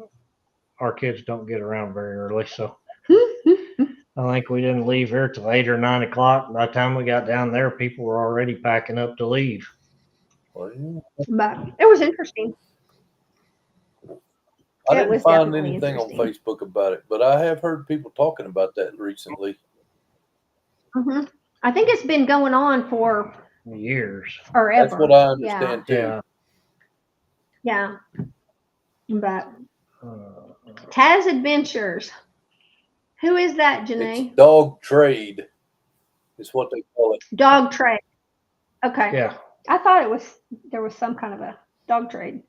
our kids don't get around very early, so I think we didn't leave here till 8 or 9 o'clock. By the time we got down there, people were already packing up to leave. But it was interesting. I didn't find anything on Facebook about it, but I have heard people talking about that recently. Mm-hmm. I think it's been going on for years. Forever. That's what I understand too. Yeah. But Taz Adventures. Who is that, Janae? It's dog trade is what they call it. Dog trade. Okay. Yeah. I thought there was some kind of a dog trade.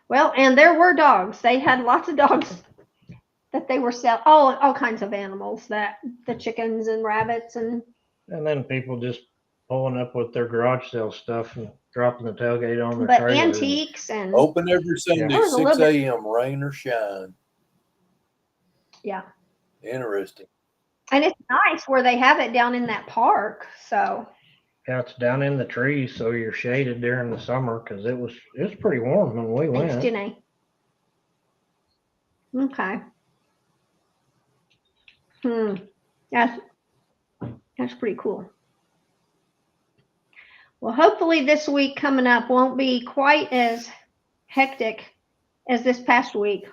Well, and there were dogs. They had lots of dogs that they were selling, all kinds of animals, the chickens and rabbits and then people just pulling up with their garage sale stuff and dropping the tailgate on their but trailer. antiques and Open every Sunday, That was a 6 little bit- a.m., rain or shine. yeah. Interesting. And it's nice where they have it down in that park. So Yeah, it's down in the trees, so you're shaded during the summer because it was pretty warm when we thanks, went. Janae. Okay. That's pretty cool. Well, hopefully this week coming up won't be quite as hectic as this past week,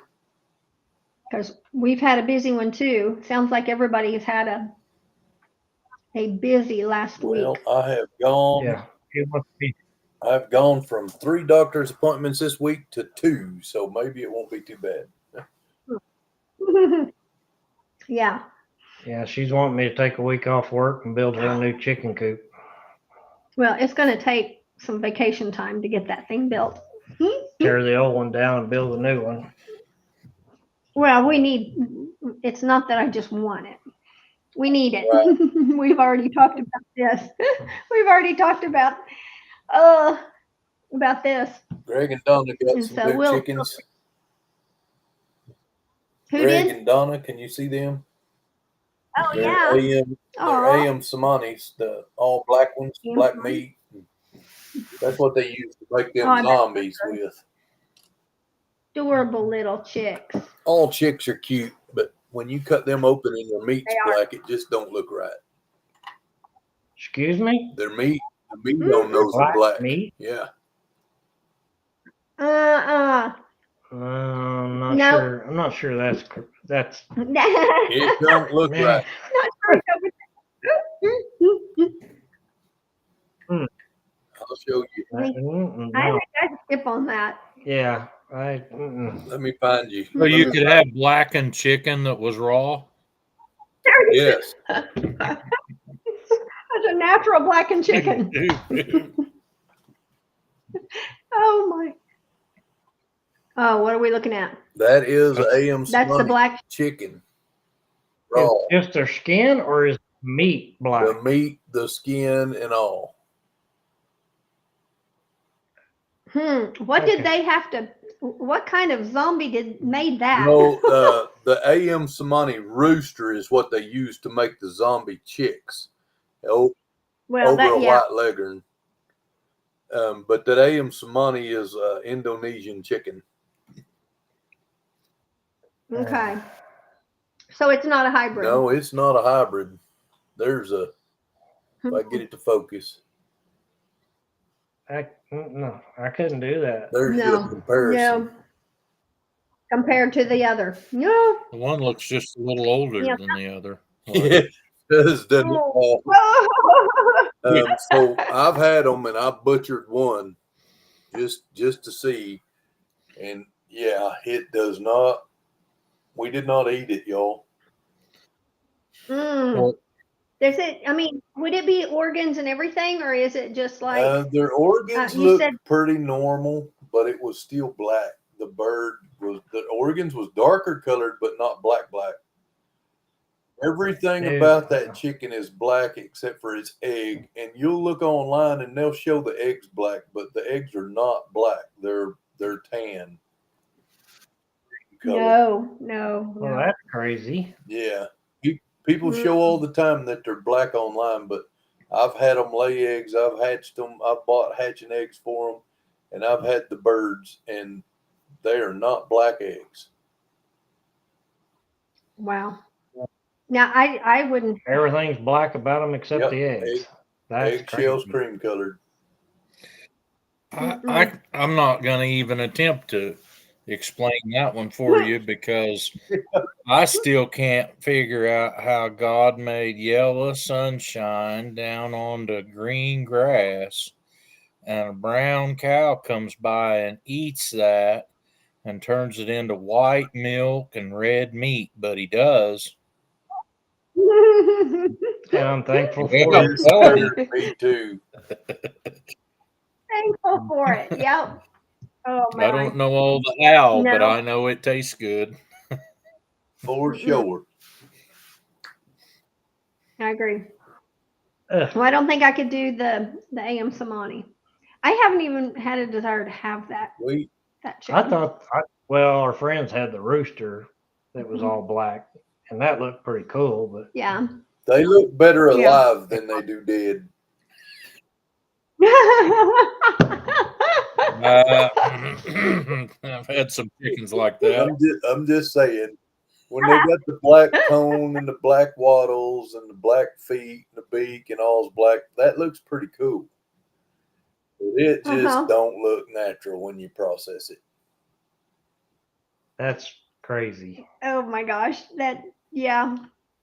because we've had a busy one too. Sounds like everybody's had a busy last Well, week. I have gone. Yeah, it must be. I've gone from 3 doctor's appointments this week to 2, so maybe it won't be too bad. Yeah. Yeah, she's wanting me to take a week off work and build her a new chicken coop. Well, it's going to take some vacation time to get that thing built. Tear the old one down and build a new one. Well, it's not that I just want it. We need it. Right. We've already talked about this. We've already talked about this. Greg and Donna got And some so new we'll- chickens. Who Greg did? and Donna, can you see them? Oh, They're yeah. They're Aw. Ayam Cemanis, the all black ones, Ayam black Cemani. meat. That's what they use to make them Oh, I bet zombies with. Adorable little chicks. All chicks are cute, but when you cut them open and their meat's They are. black, it just don't look right. Excuse me? The meat on those are black. Meat? Yeah. I'm not No. sure. I'm not sure that's. It don't look Nah. right. I'll show you. I No. think I'd skip on that. Yeah, Let me find you. So you could have blackened chicken that was raw. Yes. That's a natural blackened chicken. Oh my. Oh, what are we looking at? That is Ayam That's the Cemani black. chicken. Raw. just their skin or is meat black? The meat, the skin, and all. What Okay. did they have to? What kind of zombie made that? No, the Ayam Cemani rooster is what they use to make the zombie chicks. Well, Over that a yeah. white leghorn. But that Ayam Cemani is Indonesian chicken. Okay. So it's not a hybrid. No, it's not a hybrid. There's a. If I get it to focus, No, I couldn't do that. there's No. your comparison. No. Compared to the other. No. The one looks just a little older Yeah. than the other. Yeah, doesn't it? Oh. So I've had them and I butchered one just to see, and yeah, it does not. We did not eat it, y'all. Well, Does it? I mean, would it be organs and everything, or is it just like? Their organs you looked said- pretty normal, but it was still black. The organs was darker colored, but not black. Everything Dude. about that chicken is black except for its egg. And you'll look online and they'll show the eggs black, but the eggs are not black. They're tan. Color. No. Well, that's crazy. Yeah. People show all the time that they're black online, but I've had them lay eggs. I've hatched them. I've bought hatching eggs for them, and I've had the birds, and they are not black eggs. Wow. Now I wouldn't. Everything's black about them except Yep, the eggs. That's Eggshells crazy. cream colored. I'm not going to even attempt to explain that one for you because I still can't figure out how God made yellow sunshine down on the green grass and a brown cow comes by and eats that and turns it into white milk and red meat, but he does. And I'm thankful Yeah, for I'm it. telling you. Me too. Thankful for it. Yep. Oh my. I don't know all the how, but No. I know it tastes good. For sure. I agree. Ugh. Well, I don't think I could do the Ayam Cemani. I haven't even had a desire to have that chicken. I thought, well, our friends had the rooster that was all black, and that looked pretty cool. But Yeah. They look better Yeah. alive than they do dead. I've had some chickens like that. I'm just saying, when they got the black cone and the black wattles and the black feet and the beak and all's black, that looks pretty cool. But it just don't look natural when you process it. that's crazy. Oh my gosh. Yeah.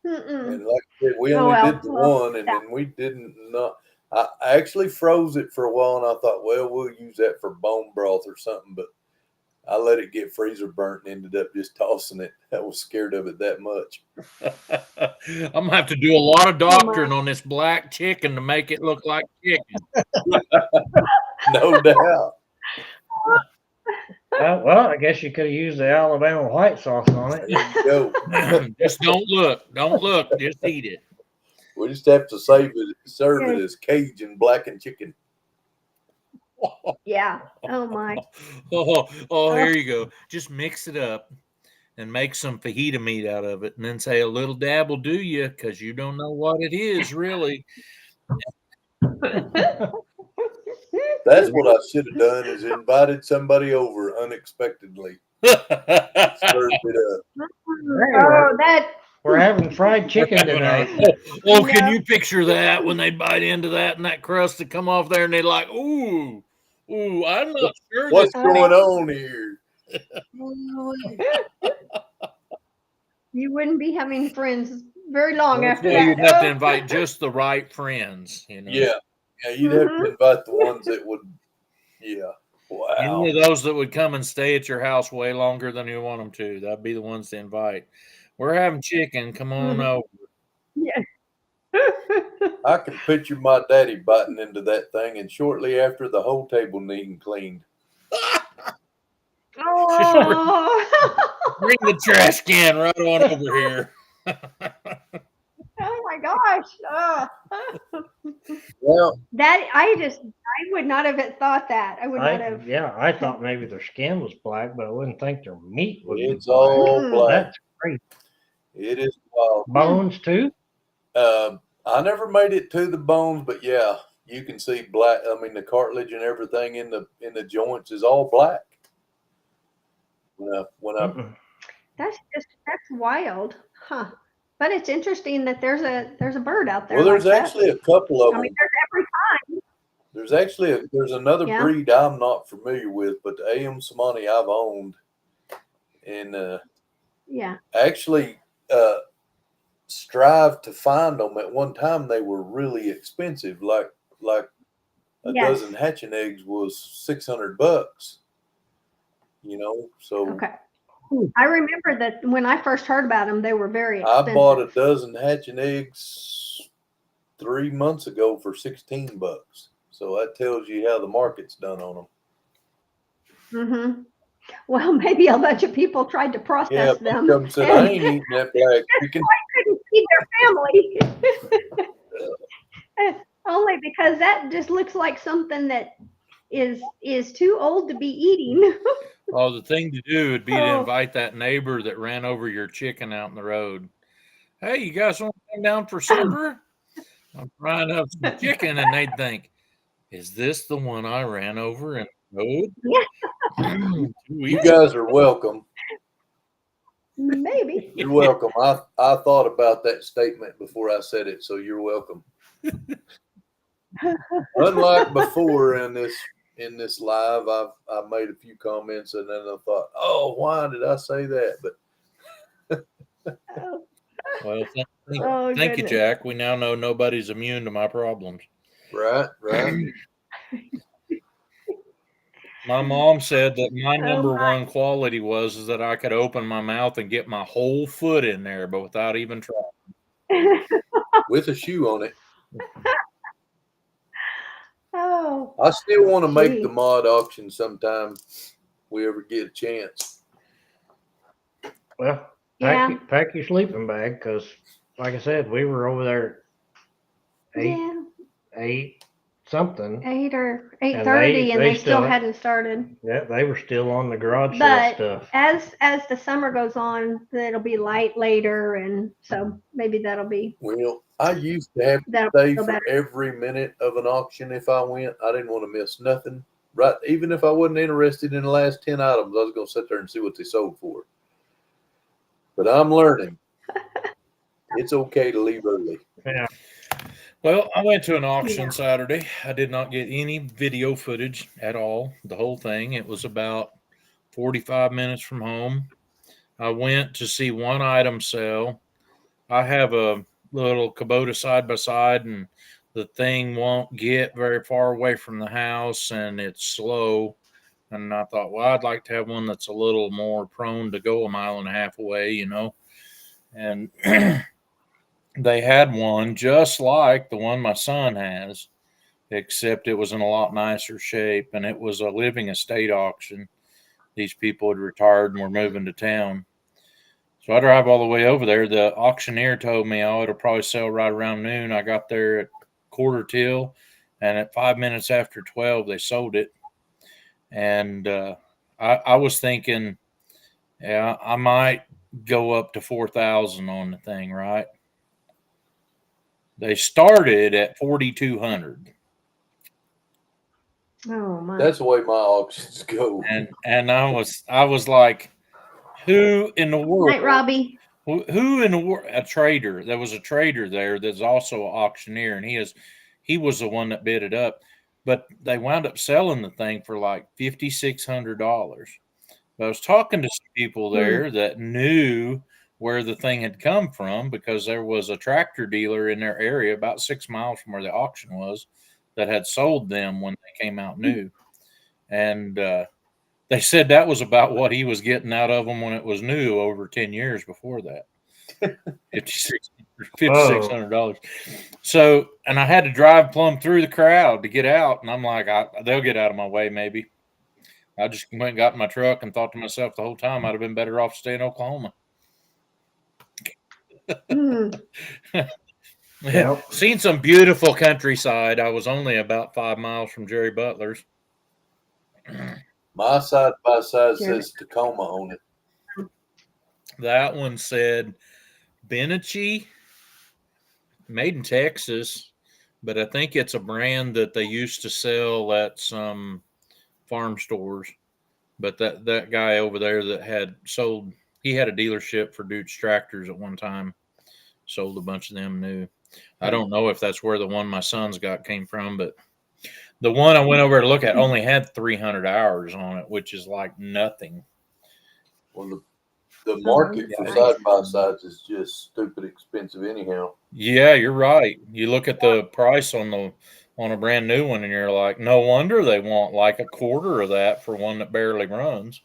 And like I said, we only did the one, and then we didn't not. I actually froze it for a while, and I thought, well, we'll use that for bone broth or something. But I let it get freezer burnt and ended up just tossing it. I was scared of it that much. I'm gonna have to do a lot of doctoring on this black chicken to make it look like chicken. No doubt. Well, I guess you could have used the Alabama white sauce on it. There you go. Just don't look. Don't look. Just eat it. We just have to serve it as Cajun blackened chicken. Yeah. Oh my. Here you go. Just mix it up and make some fajita meat out of it, and then say a little dab will do you, because you don't know what it is really. That's what I should have done, is invited somebody over unexpectedly. Served it up. We're having fried chicken tonight. Can you picture that when they bite into that and that crust to come off there and they're like, ooh, I'm not sure what's going on here. You wouldn't be having friends very long after that. You'd have to invite just the right friends, you know. Yeah, you'd have to invite the ones that would. Yeah, wow. Any of those that would come and stay at your house way longer than you want them to. That'd be the ones to invite. We're having chicken. Come on over. Yeah. I can picture my daddy biting into that thing, and shortly after, the whole table needing cleaned. Bring the trash can right on over here. Oh my gosh. Well, I would not have thought that. I would not have. Yeah, I thought maybe their skin was black, but I wouldn't think their meat would be black. It's all black. That's crazy. It is wild. Bones too? I never made it to the bones, but yeah, you can see black. I mean, the cartilage and everything in the joints is all black. That's wild, huh? But it's interesting that there's a bird out there. Well, there's actually a couple of them. I mean, there's every kind. There's another breed I'm not familiar with, but the Ayam Cemani I've owned, and actually strive to find them. At one time, they were really expensive, like a dozen hatching eggs was $600. You know, so okay. I remember that when I first heard about them, they were very expensive. I bought a dozen hatching eggs 3 months ago for $16. So that tells you how the market's done on them. Well, maybe a bunch of people tried to process them. Yeah, said, I ain't eating that black chicken. I couldn't see their family. Only because that just looks like something that is too old to be eating. Well, the thing to do would be to invite that neighbor that ran over your chicken out in the road. Hey, you guys want to come down for supper? I'm frying up some chicken, and they'd think, is this the one I ran over in the road? Yeah. You guys are welcome. Maybe. You're welcome. I thought about that statement before I said it, so you're welcome. Unlike before in this live, I've made a few comments and then I thought, oh, why did I say that? But well, thank you, Jack. We now know nobody's immune to my problems. Right. My mom said that my number one quality is that I could open my mouth and get my whole foot in there, but without even trying. With a shoe on it. Oh. I still want to make the mod auction sometime if we ever get a chance. Well, pack your sleeping bag, because like I said, we were over there 7 something. 8 or And 8:30, and they still still hadn't started. Yeah, they were still on the garage sale But stuff. as the summer goes on, it'll be light later, and so maybe that'll be Well, I used to have to that'll stay feel for better. every minute of an auction if I went. I didn't want to miss nothing. Right, even if I wasn't interested in the last 10 items, I was going to sit there and see what they sold for. But I'm learning. It's okay to leave early. Yeah. Well, I went to an auction Yeah. Saturday. I did not get any video footage at all. The whole thing. It was about 45 minutes from home. I went to see one item sell. I have a little Kubota side by side, and the thing won't get very far away from the house, and it's slow. And I thought, well, I'd like to have one that's a little more prone to go a mile and a half away, you know. And they had one just like the one my son has, except it was in a lot nicer shape, and it was a living estate auction. These people had retired and were moving to town. So I drive all the way over there. The auctioneer told me, oh, it'll probably sell right around noon. I got there at quarter till, and at 5 minutes after 12, they sold it. And I was thinking, yeah, I might go up to 4,000 on the thing, right? They started at 4,200. Oh my! That's the way my auctions go. And I was like, who in the world? Night, Robbie. Who in the world? A trader. There was a trader there that's also an auctioneer, and he was the one that bid it up. But they wound up selling the thing for like $5,600. I was talking to some people there that knew where the thing had come from, because there was a tractor dealer in their area about 6 miles from where the auction was that had sold them when they came out new. And they said that was about what he was getting out of them when it was new over 10 years before that. $5,600. So, and I had to drive plumb through the crowd to get out. And I'm like, they'll get out of my way maybe. I just went and got in my truck and thought to myself the whole time I'd have been better off staying in Oklahoma. Yep. Seen some beautiful countryside. I was only about 5 miles from Jerry Butler's. My side by side says Tacoma on it. That one said Benichi, made in Texas, but I think it's a brand that they used to sell at some farm stores. But that guy over there that had sold, he had a dealership for Dude's tractors at one time, sold a bunch of them new. I don't know if that's where the one my son's got came from, but the one I went over to look at only had 300 hours on it, which is like nothing. Well, the market for side by sides is just stupid expensive anyhow. Yeah, you're right. You look at the price on a brand new one, and you're like, no wonder they want like a quarter of that for one that barely runs.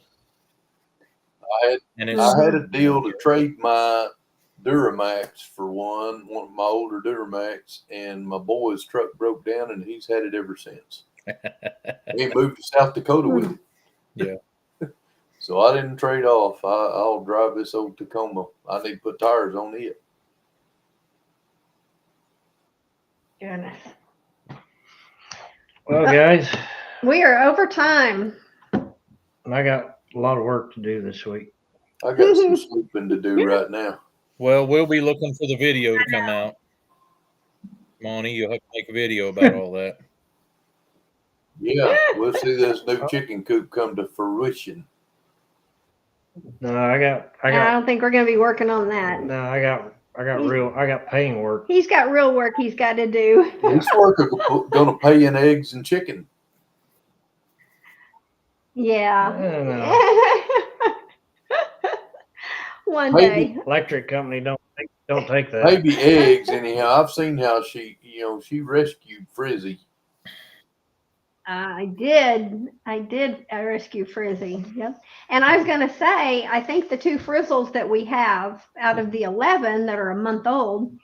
I had a deal to trade my Duramax for one of my older Duramax, and my boy's truck broke down, and he's had it ever since. He moved to South Dakota with it. Yeah. So I didn't trade off. I'll drive this old Tacoma. I need to put tires on it. Goodness. Well, guys, We are over time. I got a lot of work to do this week. I got some sleeping to do right now. Well, we'll be looking for the video to come out. Monty, you'll have to make a video about all that. Yeah, we'll see this new chicken coop come to fruition. No, I I don't think we're going to be working on that. No, I got paying work. He's got real work he's got to do. This work going to pay in eggs and chicken. Yeah. One Maybe. day. Electric company don't take that. Maybe eggs anyhow. I've seen how she rescued Frizzy. I did rescue Frizzy. Yep. And I was going to say, I think the 2 frizzles that we have out of the 11 that are a month old,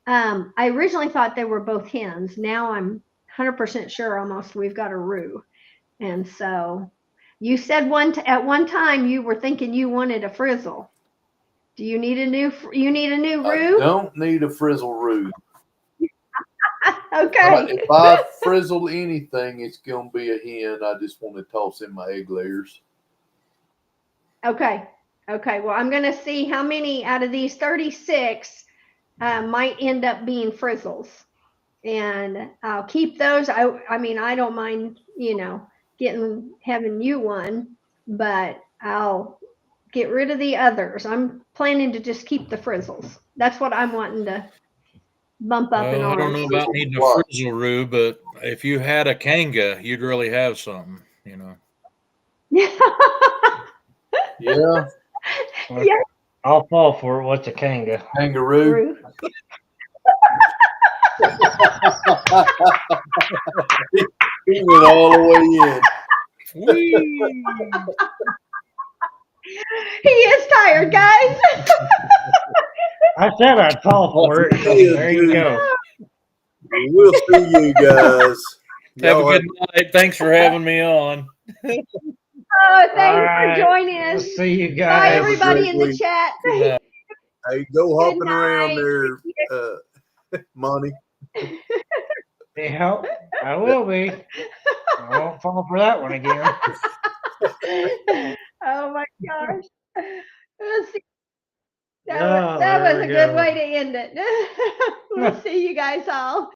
I originally thought they were both hens. Now I'm 100% sure almost we've got a roux. And so you said at one time you were thinking you wanted a frizzle. Do you need a new roux? I don't need a frizzle roux. Okay. If I frizzle anything, it's gonna be a hen. I just want to toss in my egg layers. Okay. Okay. Well, I'm gonna see how many out of these 36 might end up being frizzles, and I'll keep those. I mean, I don't mind, having you one, but I'll get rid of the others. I'm planning to just keep the frizzles. That's what I'm wanting to bump up in Well, I don't ours. know about needing a frizzle roo, but if you had a kanga, you'd really have something, Yeah. Yeah, Yeah. I'll fall for it. What's a kanga? kangaroo. Ruth. He went all the way in. Whee! He is tired, guys. I said I'd fall for it. So Yeah, there you dude. go. We'll see you guys. Have a Y'all good night. Thanks for having me on. Oh, thanks All for right. joining We'll us. see you Bye, guys. Have a everybody great in the week. chat. Good night. Hey, go Good hopping around night. there, Monty. Yeah, I will be. I won't fall for that one again. Oh my gosh. Let's see. Yeah, That there was we a good go. way to end it. We'll see you guys all.